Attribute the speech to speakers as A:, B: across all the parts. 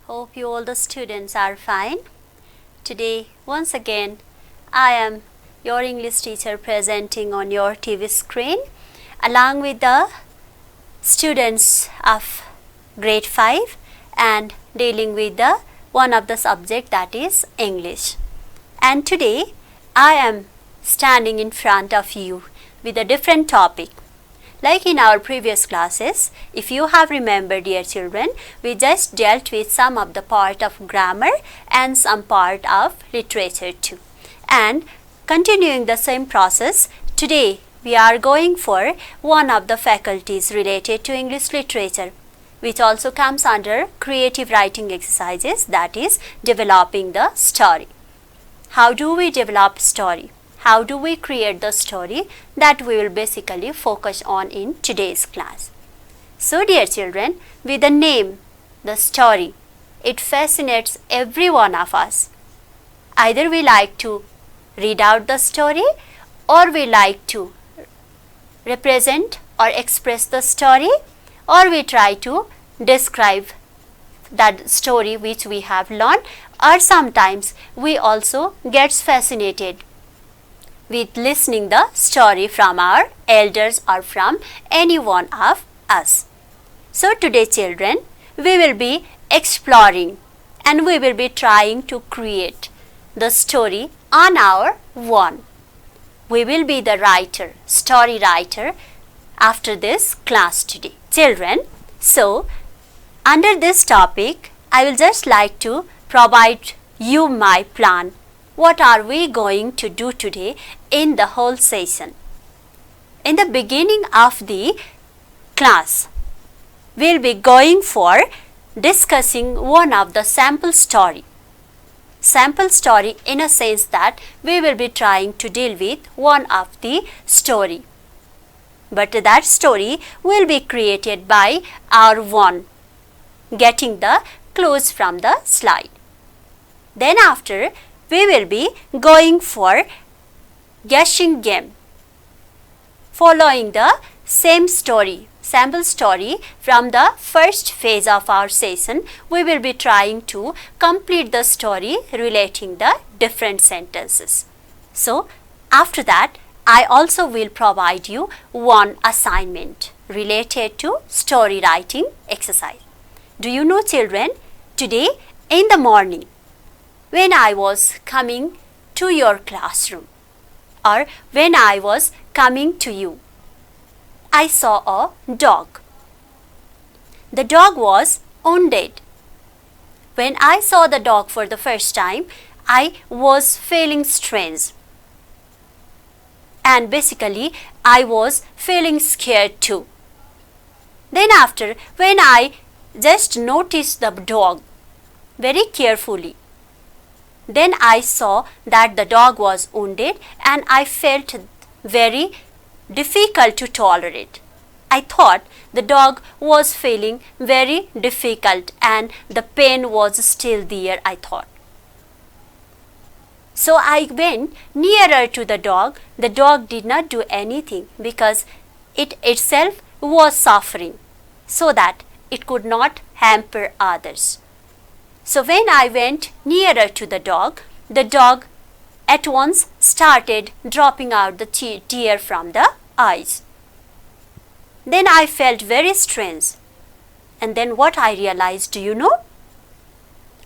A: Hope you all the students are fine. Today, once again, I am your English teacher presenting on your TV screen along with the students of grade 5 and dealing with the one of the subject that is English. And today, I am standing in front of you with a different topic. Like in our previous classes, if you have remembered, dear children, we just dealt with some of the part of grammar and some part of literature too. And continuing the same process, today we are going for one of the faculties related to English literature, which also comes under creative writing exercises, that is developing the story. How do we develop story? How do we create the story? That we will basically focus on in today's class. So dear children, with the name, the story, it fascinates every one of us. Either we like to read out the story or we like to represent or express the story, or we try to describe that story which we have learned, or sometimes we also gets fascinated with listening the story from our elders or from any one of us. So today children, we will be exploring and we will be trying to create the story on our own. We will be the writer, story writer after this class today. Children, so under this topic, I will just like to provide you my plan. What are we going to do today in the whole session? In the beginning of the class, we will be going for discussing one of the sample story. Sample story in a sense that we will be trying to deal with one of the story. But that story will be created by our own, getting the clues from the slide. Then after, we will be going for guessing game, following the same story, sample story from the first phase of our session. We will be trying to complete the story relating the different sentences. So after that, I also will provide you one assignment related to story writing exercise. Do you know children, today in the morning, when I was coming to your classroom or when I was coming to you, I saw a dog. The dog was wounded. When I saw the dog for the first time, I was feeling strange. And basically, I was feeling scared too. Then after, when I just noticed the dog very carefully, then I saw that the dog was wounded and I felt very difficult to tolerate. I thought the dog was feeling very difficult and the pain was still there, I thought. So I went nearer to the dog. The dog did not do anything because it itself was suffering so that it could not hamper others. So when I went nearer to the dog at once started dropping out the tear from the eyes. Then I felt very strange. And then what I realized, do you know?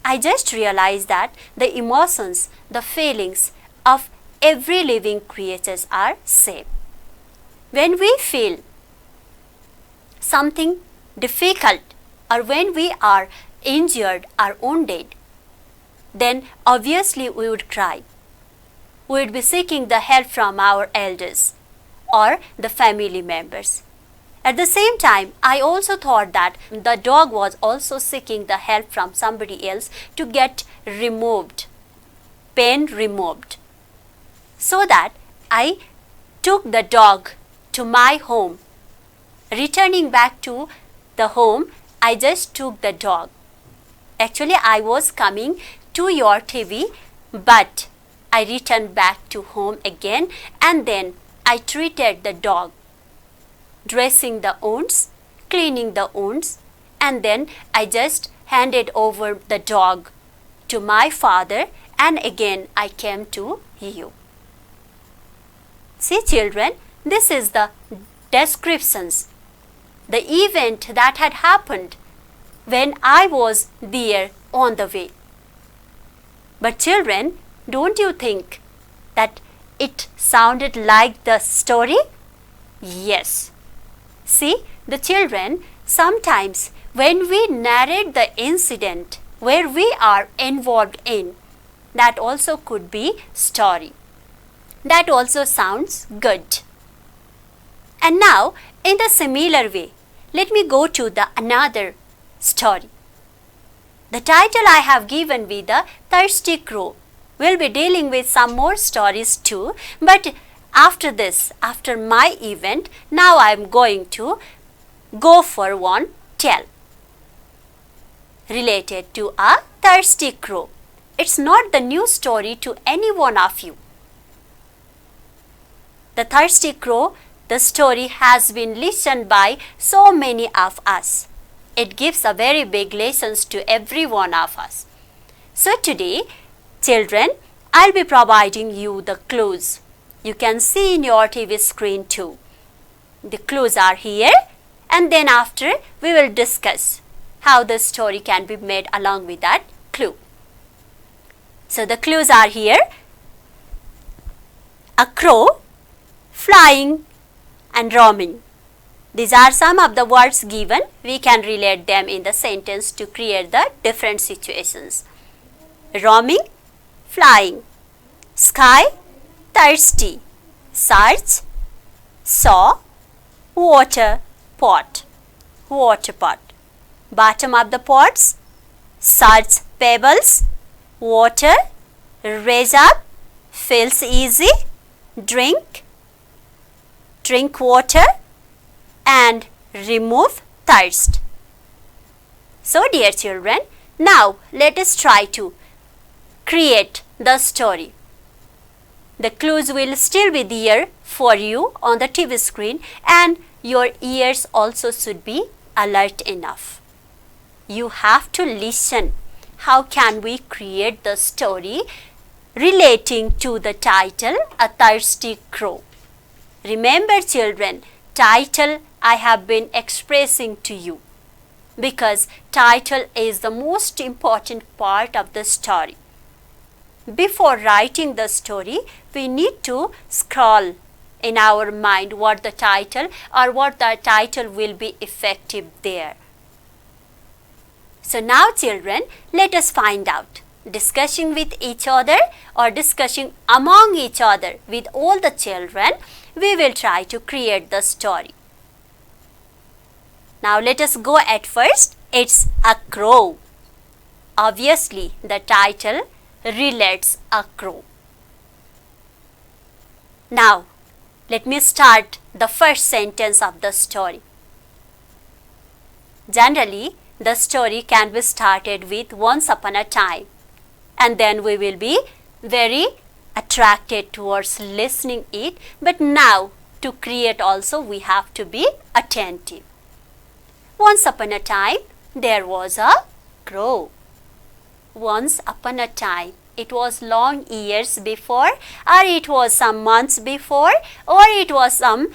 A: I just realized that the emotions, the feelings of every living creatures are same. When we feel something difficult or when we are injured or wounded, then obviously we would cry. We would be seeking the help from our elders or the family members. At the same time, I also thought that the dog was also seeking the help from somebody else to get removed, pain removed. So that I took the dog to my home. Returning back to the home, I just took the dog. Actually, I was coming to your TV, but I returned back to home again and then I treated the dog, dressing the wounds, cleaning the wounds, and then I just handed over the dog to my father, and again I came to you. See children, this is the descriptions, the event that had happened when I was there on the way. But children, don't you think that it sounded like the story? Yes. See, the children, sometimes when we narrate the incident where we are involved in, that also could be story. That also sounds good. And now, in the similar way, let me go to the another story. The title I have given with the Thirsty Crow. We'll be dealing with some more stories too, but after this, after my event, now I am going to go for one tale related to a thirsty crow. It's not the new story to any one of you. The thirsty crow, the story has been listened by so many of us. It gives a very big lessons to every one of us. So today, children, I'll be providing you the clues. You can see in your TV screen too. The clues are here, and then after we will discuss how the story can be made along with that clue. So the clues are here. A crow, flying and roaming. These are some of the words given. We can relate them in the sentence to create the different situations. Roaming, flying. Sky, thirsty. Search, saw, water pot. Water pot. Bottom of the pots, search pebbles. Water, raise up, feels easy. Drink, drink water, and remove thirst. So dear children, now let us try to create the story. The clues will still be there for you on the TV screen, and your ears also should be alert enough. You have to listen. How can we create the story relating to the title, A Thirsty Crow? Remember children, title I have been expressing to you because title is the most important part of the story. Before writing the story, we need to scroll in our mind what the title or what the title will be effective there. So now children, let us find out. Discussing with each other or discussing among each other with all the children, we will try to create the story. Now let us go at first. It's a crow. Obviously, the title relates a crow. Now, let me start the first sentence of the story. Generally, the story can be started with once upon a time, and then we will be very attracted towards listening it. But now, to create also, we have to be attentive. Once upon a time, there was a crow. Once upon a time, it was long years before, or it was some months before, or it was some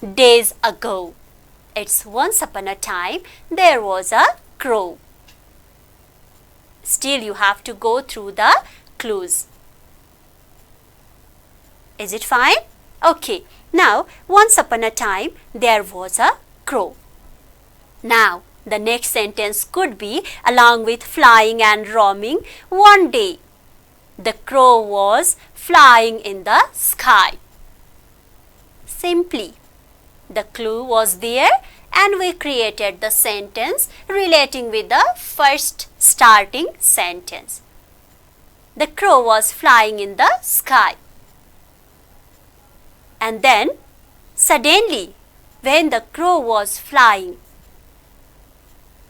A: days ago. It's once upon a time, there was a crow. Still, you have to go through the clues. Is it fine? Okay. Now, once upon a time, there was a crow. Now, the next sentence could be along with flying and roaming. One day, the crow was flying in the sky. Simply, the clue was there and we created the sentence relating with the first starting sentence. The crow was flying in the sky. And then, suddenly, when the crow was flying,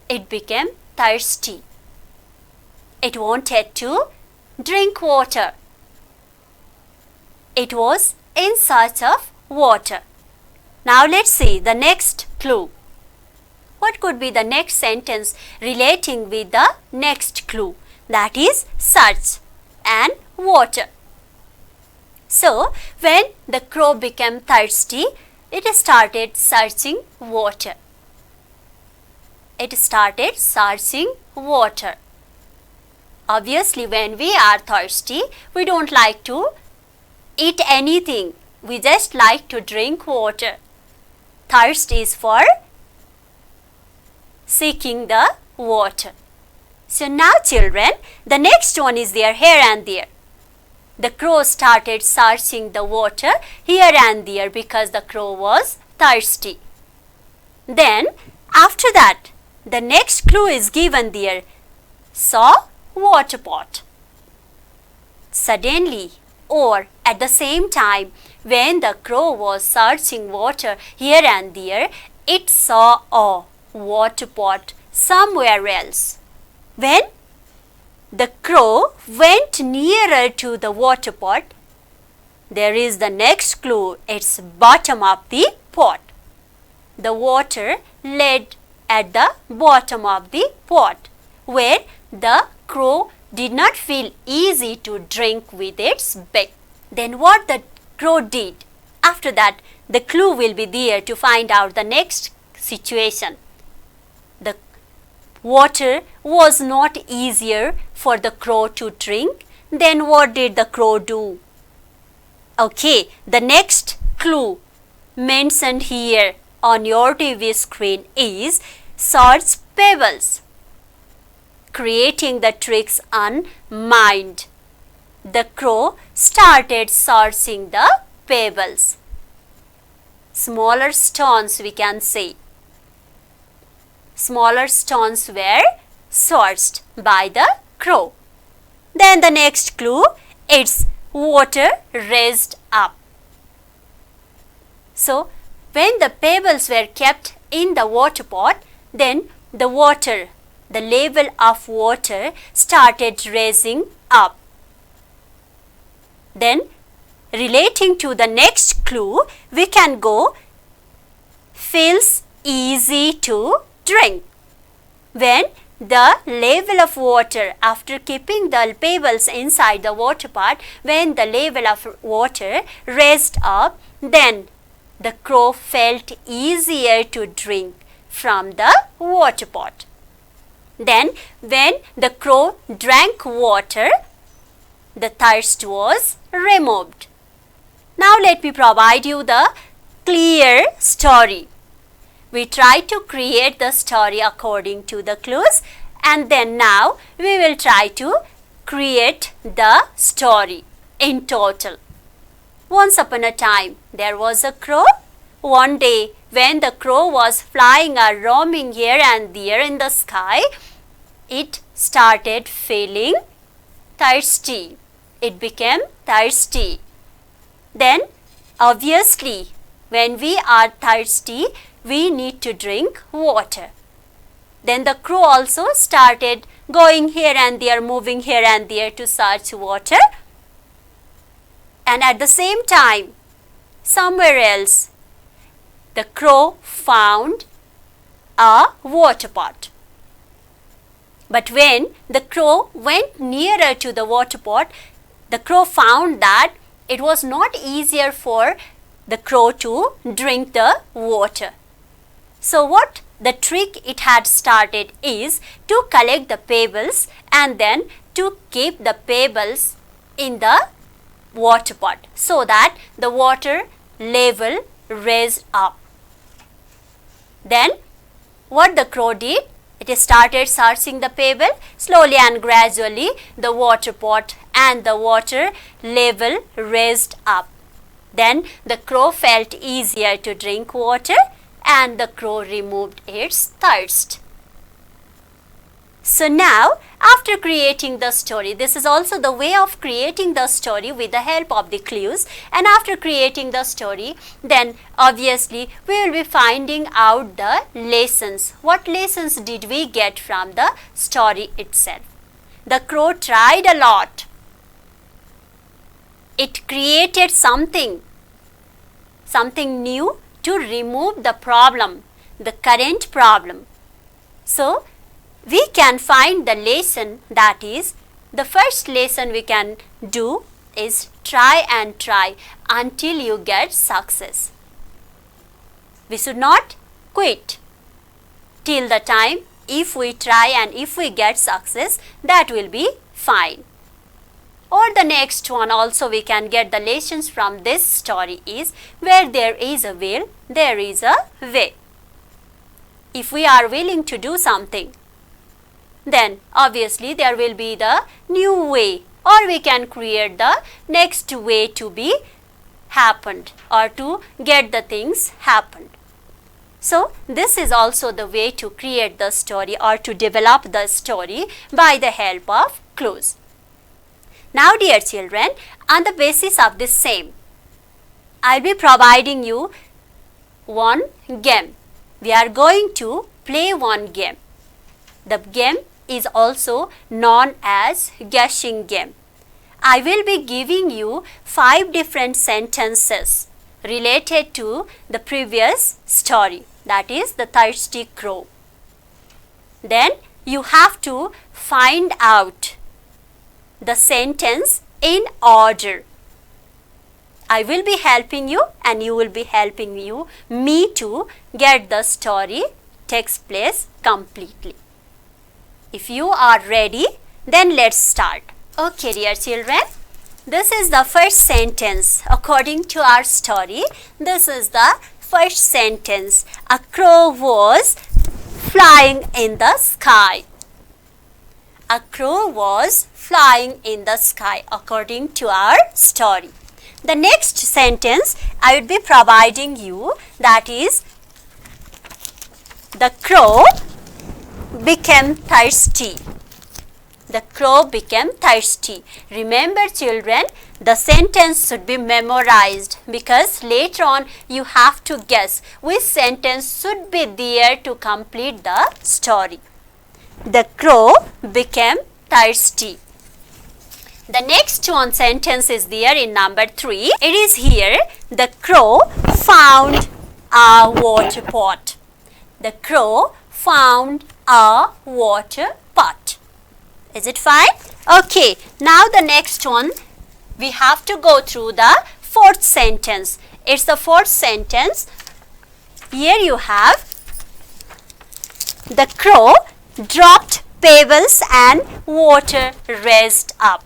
A: it became thirsty. It wanted to drink water. It was in search of water. Now let's see the next clue. what could be the next sentence relating with the next clue? That is search and water. So, when the crow became thirsty, it started searching water. It started searching water. Obviously, when we are thirsty, we don't like to eat anything. We just like to drink water. Thirst is for seeking the water. So now children, the next one is there here and there. The crow started searching the water here and there because the crow was thirsty. Then after that, the next clue is given there. Saw water pot. Suddenly or at the same time, when the crow was searching water here and there, it saw a water pot somewhere else. When the crow went nearer to the water pot, there is the next clue. It's bottom of the pot. The water lay at the bottom of the pot, where the crow did not feel easy to drink with its beak. Then what the crow did? After that, the clue will be there to find out the next situation. The water was not easier for the crow to drink. Then what did the crow do? Okay, the next clue mentioned here on your TV screen is search pebbles. Creating the tricks on mind. The crow started searching the pebbles. Smaller stones, we can say. Smaller stones were searched by the crow. Then the next clue, it's water raised up. So, when the pebbles were kept in the water pot, then the level of water started raising up. Then, relating to the next clue, we can go feels easy to drink. When the level of water, after keeping the pebbles inside the water pot, when the level of water raised up, then the crow felt easier to drink from the water pot. Then, when the crow drank water, the thirst was removed. Now, let me provide you the clear story. We try to create the story according to the clues, and then now we will try to create the story in total. Once upon a time, there was a crow. One day, when the crow was flying or roaming here and there in the sky, it started feeling thirsty. It became thirsty. Then, obviously, when we are thirsty, we need to drink water. Then the crow also started going here and there, moving here and there to search water. And at the same time, somewhere else, the crow found a water pot. But when the crow went nearer to the water pot, the crow found that it was not easier for the crow to drink the water. So what the trick it had started is to collect the pebbles and then to keep the pebbles in the water pot so that the water level raised up. Then what the crow did? It started searching the pebble. Slowly and gradually the water pot and the water level raised up. Then the crow felt easier to drink water and the crow removed its thirst. So now, after creating the story, this is also the way of creating the story with the help of the clues. And after creating the story, then obviously we will be finding out the lessons. What lessons did we get from the story itself? The crow tried a lot. It created something new to remove the problem, the current problem. So, we can find the lesson, that is, the first lesson we can do is try and try until you get success. We should not quit till the time if we try and if we get success, that will be fine. Or the next one also we can get the lessons from this story is, where there is a will, there is a way. If we are willing to do something, then obviously there will be the new way, or we can create the next way to be happened or to get the things happened. So, this is also the way to create the story or to develop the story by the help of clues. Now, dear children, on the basis of this same, I will be providing you one game. We are going to play one game. The game is also known as guessing game. I will be giving you 5 different sentences related to the previous story, that is the thirsty crow. Then you have to find out the sentence in order. I will be helping you and you will be helping me to get the story takes place completely. If you are ready, then let's start. Okay, dear children, this is the first sentence according to our story. This is the first sentence. A crow was flying in the sky. A crow was flying in the sky according to our story. The next sentence I would be providing you, that is, the crow became thirsty. The crow became thirsty. Remember children, the sentence should be memorized because later on you have to guess which sentence should be there to complete the story. The crow became thirsty. The next one sentence is there in number 3. It is here, the crow found a water pot. The crow found a water pot. Is it fine? Okay, now the next one, we have to go through the 4th sentence. It's the 4th sentence. Here you have, the crow dropped pebbles and water raised up.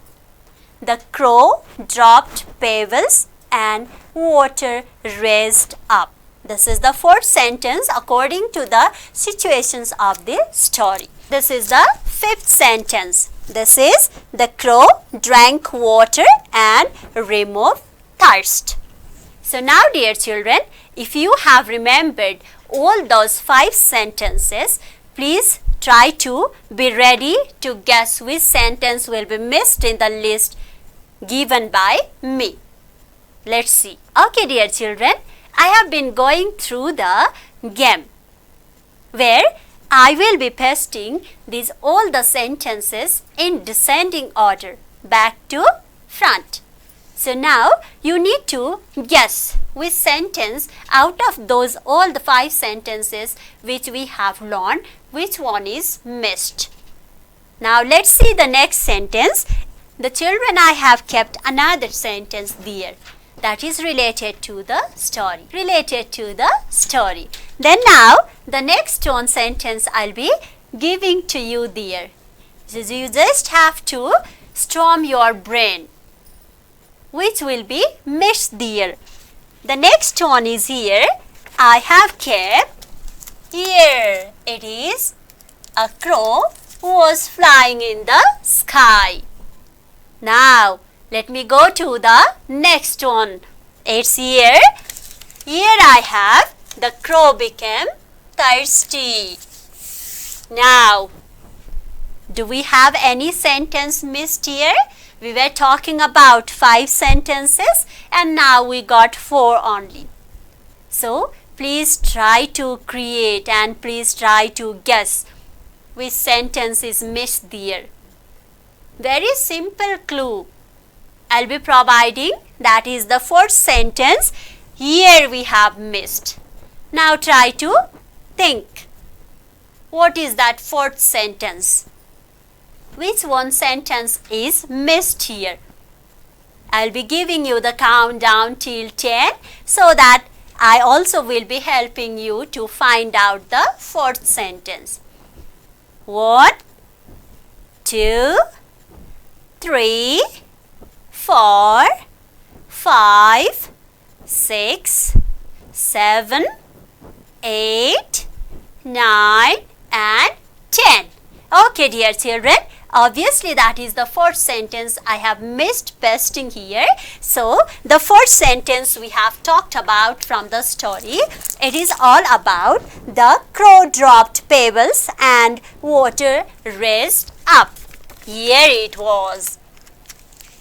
A: The crow dropped pebbles and water raised up. This is the 4th sentence according to the situations of the story. This is the 5th sentence. This is, the crow drank water and removed thirst. So now dear children, if you have remembered all those 5 sentences, please try to be ready to guess which sentence will be missed in the list given by me. Let's see. Okay dear children, I have been going through the game where I will be pasting these all the sentences in descending order back to front. So now you need to guess which sentence out of those all the 5 sentences which we have learned, which one is missed. Now let's see the next sentence. The children, I have kept another sentence there that is related to the story. Then now the next one sentence I'll be giving to you there. So you just have to storm your brain, which will be missed there. The next one is here. I have kept. Here it is. A crow was flying in the sky. Now let me go to the next one. It's here. Here I have, the crow became thirsty. Now, do we have any sentence missed here? We were talking about 5 sentences and now we got 4 only. So, please try to create and please try to guess which sentence is missed there. Very simple clue I'll be providing, that is the 4th sentence. Here we have missed. Now try to think. what is that fourth sentence? Which one sentence is missed here? I'll be giving you the countdown till 10 so that I also will be helping you to find out the fourth sentence. 1, 2, 3, 4, 5, 6, 7, 8, 9 and 10. Okay, dear children, obviously that is the fourth sentence I have missed pasting here. So, the fourth sentence we have talked about from the story. It is all about the crow dropped pebbles and water raised up. Here it was.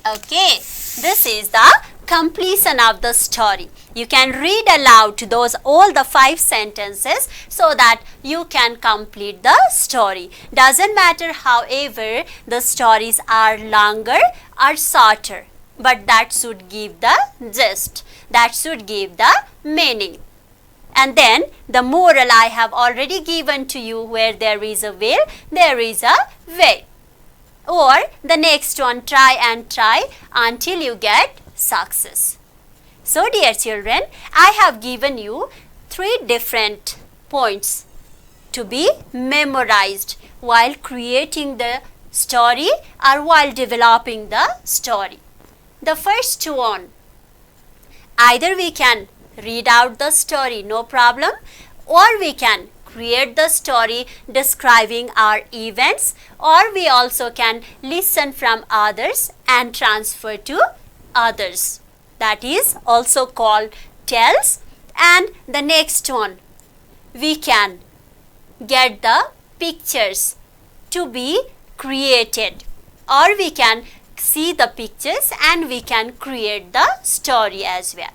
A: Okay, this is the completion of the story. You can read aloud those all the 5 sentences so that you can complete the story. Doesn't matter however the stories are longer or shorter, but that should give the gist, that should give the meaning. And then the moral I have already given to you, where there is a will, there is a way. Or the next one, try and try until you get success. So dear children, I have given you 3 different points to be memorized while creating the story or while developing the story. The first one, either we can read out the story, no problem, or we can create the story describing our events, or we also can listen from others and transfer to others. That is also called tells. And the next one, we can get the pictures to be created, or we can see the pictures and we can create the story as well.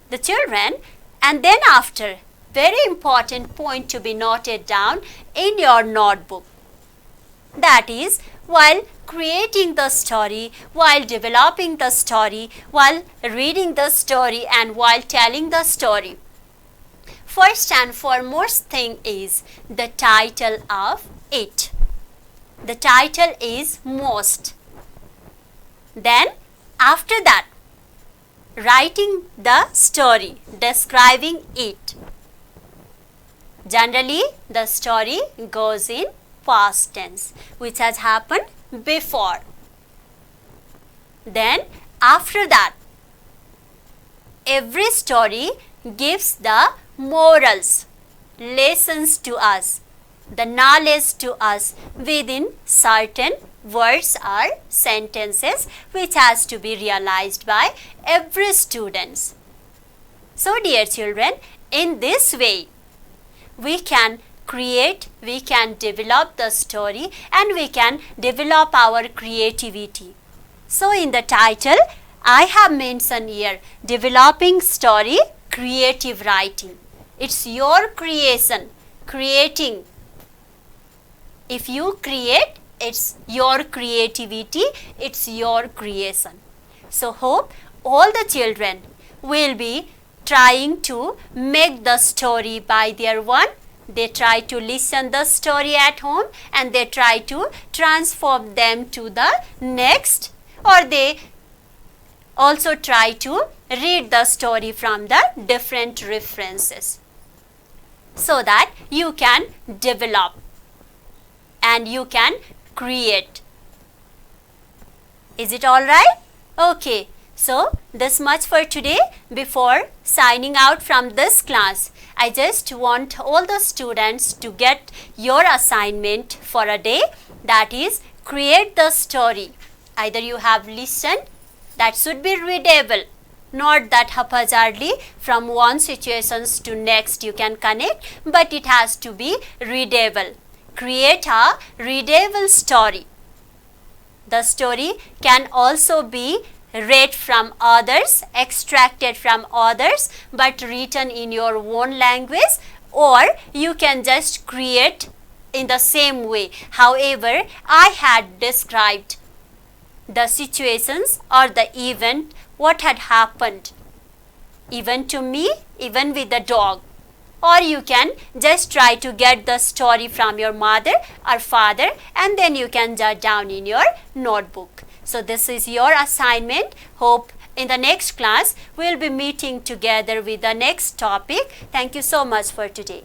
A: The children, and then after, very important point to be noted down in your notebook. That is, while creating the story, while developing the story, while reading the story and while telling the story, first and foremost thing is the title of it. The title is most. Then after that, writing the story, describing it. Generally, the story goes in past tense, which has happened before. Then after that, every story gives the morals, lessons to us, the knowledge to us within certain words or sentences, which has to be realized by every student. So dear children, in this way, we can create, we can develop the story and we can develop our creativity. So in the title, I have mentioned here, developing story, creative writing. It's your creation, creating. If you create, it's your creativity, it's your creation. So hope all the children will be trying to make the story by their own. They try to listen the story at home and they try to transform them to the next, or they also try to read the story from the different references so that you can develop and you can create. Is it all right? Okay. So, this much for today. Before signing out from this class, I just want all the students to get your assignment for a day, that is, create the story. Either you have listened, that should be readable, not that haphazardly from one situation to next you can connect, but it has to be readable. Create a readable story. The story can also be read from others, extracted from others, but written in your own language, or you can just create in the same way. However, I had described the situations or the event, what had happened, even to me, even with the dog. or you can just try to get the story from your mother or father, and then you can jot down in your notebook. So this is your assignment. Hope in the next class we will be meeting together with the next topic. Thank you so much for today.